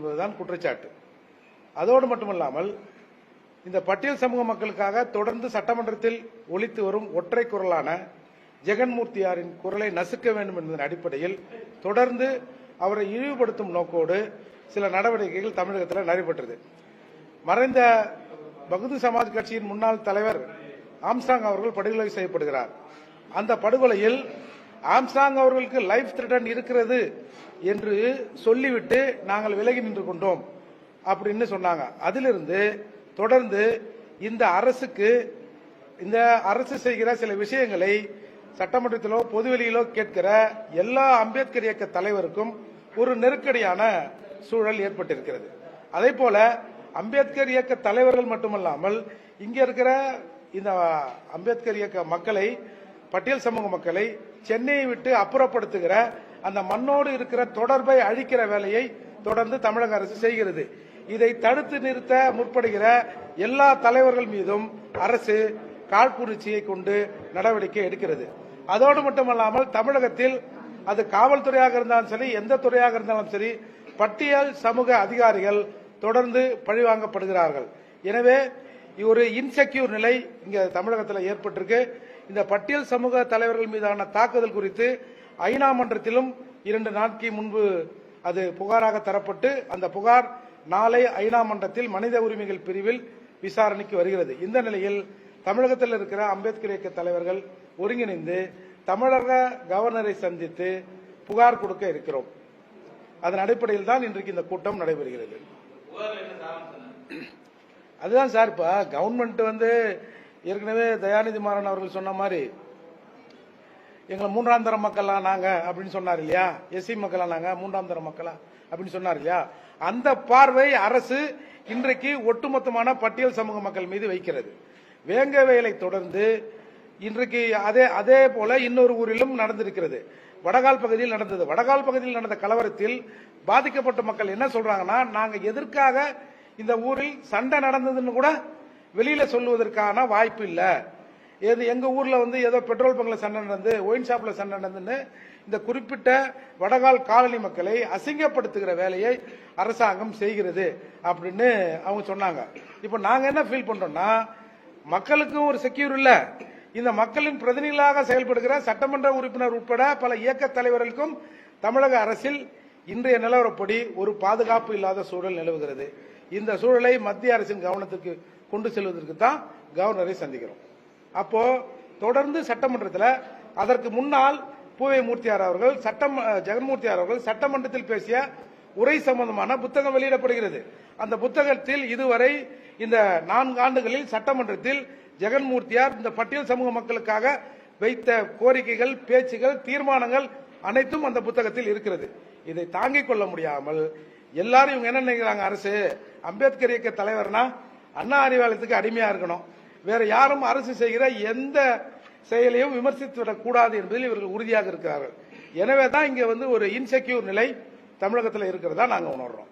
என்பதுதான் குற்றச்சாட்டு. அதோடு மட்டுமல்லாமல் இந்த பட்டியல் சமூக மக்களுக்காக தொடர்ந்து சட்டமன்றத்தில் ஒலித்து வரும் ஒற்றை குரலான ஜெகன்மூர்த்தியாரின் குரலை நசுக்க வேண்டும் என்பதன் அடிப்படையில் தொடர்ந்து அவரை இழிவுபடுத்தும் நோக்கோடு சில நடவடிக்கைகள் தமிழகத்தில் நடைபெற்றது. மறைந்த பகுஜன் சமாஜ் கட்சியின் முன்னாள் தலைவர் ஆம்ஸ்ட்ராங் அவர்கள் படுகொலை செய்யப்படுகிறார். அந்த படுகொலையில் ஆம்ஸ்ட்ராங் அவர்களுக்கு லைஃப் த்ரெட்டன் இருக்கிறது என்று சொல்லிவிட்டு நாங்கள் விலகி நின்று கொண்டோம் அப்படின்னு சொன்னாங்க. அதிலிருந்து தொடர்ந்து இந்த அரசு செய்கிற சில விஷயங்களை சட்டமன்றத்திலோ பொதுவெளியிலோ கேட்கிற எல்லா அம்பேத்கர் இயக்க தலைவருக்கும் ஒரு நெருக்கடியான சூழல் ஏற்பட்டிருக்கிறது. அதே போல அம்பேத்கர் இயக்க தலைவர்கள் மட்டுமல்லாமல் இங்க இருக்கிற இந்த அம்பேத்கர் இயக்க மக்களை, பட்டியல் சமூக மக்களை சென்னையை விட்டு அப்புறப்படுத்துகிற அந்த மண்ணோடு இருக்கிற தொடர்பை அழிக்கிற வேலையை தொடர்ந்து தமிழக அரசு செய்கிறது. இதை தடுத்து நிறுத்த முற்படுகிற எல்லா தலைவர்கள் மீதும் அரசு காழ்ப்புணர்ச்சியை கொண்டு நடவடிக்கை எடுக்கிறது. அதோடு மட்டுமல்லாமல் தமிழகத்தில் அது காவல்துறையாக இருந்தாலும் சரி, எந்த துறையாக இருந்தாலும் சரி, பட்டியல் சமூக அதிகாரிகள் தொடர்ந்து பழிவாங்கப்படுகிறார்கள். எனவே ஒரு இன்செக்யூர் நிலை இங்க தமிழகத்தில் ஏற்பட்டிருக்கு. இந்த பட்டியல் சமூக தலைவர்கள் மீதான தாக்குதல் குறித்து ஐநா மன்றத்திலும் 2 நாட்களுக்கு முன்பு அது புகாராக தரப்பட்டு அந்த புகார் நாளை ஐநா மன்றத்தில் மனித உரிமைகள் பிரிவில் விசாரணைக்கு வருகிறது. இந்த நிலையில் தமிழகத்தில் இருக்கிற அம்பேத்கர் இயக்க தலைவர்கள் ஒருங்கிணைந்து தமிழக கவர்னரை சந்தித்து புகார் கொடுக்க இருக்கிறோம். அதன் அடிப்படையில் தான் இன்றைக்கு இந்த கூட்டம் நடைபெறுகிறது. அதுதான் சார், இப்ப கவர்மெண்ட் ஏற்கனவே தயாநிதி மாறன் அவர்கள் சொன்ன மாதிரி எங்களை 3ஆம் தர மக்களா நாங்க அப்படின்னு சொன்னார் இல்லையா, எஸ்சி மக்களா நாங்க 3ஆம் தர மக்களா அப்படின்னு சொன்னார் இல்லையா, அந்த பார்வை அரசு இன்றைக்கு ஒட்டுமொத்தமான பட்டியல் சமூக மக்கள் மீது வைக்கிறது. வேங்க வயலை தொடர்ந்து இன்றைக்கு அதே போல இன்னொரு ஊரிலும் நடந்திருக்கிறது. வடகால் பகுதியில் நடந்தது. வடகால் பகுதியில் நடந்த கலவரத்தில் பாதிக்கப்பட்ட மக்கள் என்ன சொல்றாங்கன்னா, நாங்க எதற்காக இந்த ஊரில் சண்டை நடந்ததுன்னு கூட வெளியில சொல்லுவதற்கான வாய்ப்பு இல்ல. எங்க ஊர்ல ஏதோ பெட்ரோல் பங்க்ல சண்டை நடந்து, ஒயின் ஷாப்ல சண்டை நடந்துன்னு இந்த குறிப்பிட்ட வடகால் காலனி மக்களை அசிங்கப்படுத்துகிற வேலையை அரசாங்கம் செய்கிறது அப்படின்னு அவங்க சொன்னாங்க. இப்ப நாங்க என்ன ஃபீல் பண்றோம்னா, மக்களுக்கும் ஒரு செக்யூர் இல்ல, இந்த மக்களின் பிரதிநிதிகளாக செயல்படுகிற சட்டமன்ற உறுப்பினர் உட்பட பல இயக்க தலைவர்களுக்கும் தமிழக அரசில் இன்றைய நிலவரப்படி ஒரு பாதுகாப்பு இல்லாத சூழல் நிலவுகிறது. இந்த சூழலை மத்திய அரசின் கவனத்திற்கு கொண்டு செல்வதற்கு தான் கவர்னரை சந்திக்கிறோம். அப்போ தொடர்ந்து சட்டமன்றத்தில் அதற்கு முன்னால் பூவை மூர்த்தியார் அவர்கள் ஜெகன்மூர்த்தியார் அவர்கள் சட்டமன்றத்தில் பேசிய உரை சம்பந்தமான புத்தகம் வெளியிடப்படுகிறது. அந்த புத்தகத்தில் இதுவரை இந்த 4 ஆண்டுகளில் சட்டமன்றத்தில் ஜெகன்மூர்த்தியார் இந்த பட்டியல் சமூக மக்களுக்காக வைத்த கோரிக்கைகள், பேச்சுகள், தீர்மானங்கள் அனைத்தும் அந்த புத்தகத்தில் இருக்கிறது. இதை தாங்கிக் கொள்ள முடியாமல் எல்லாரும் இவங்க என்ன நினைக்கிறாங்க, அரசு அம்பேத்கர் இயக்க தலைவர்னா அண்ணா அறிவாலயத்துக்கு அடிமையா இருக்கணும், வேற யாரும் அரசு செய்கிற எந்த செயலையும் விமர்சித்து விடக்கூடாது என்பதில் இவர்கள் உறுதியாக இருக்கிறார்கள். எனவே தான் இங்க ஒரு இன்செக்யூர் நிலை தமிழகத்தில் இருக்கிறதா நாங்க உணர்றோம்.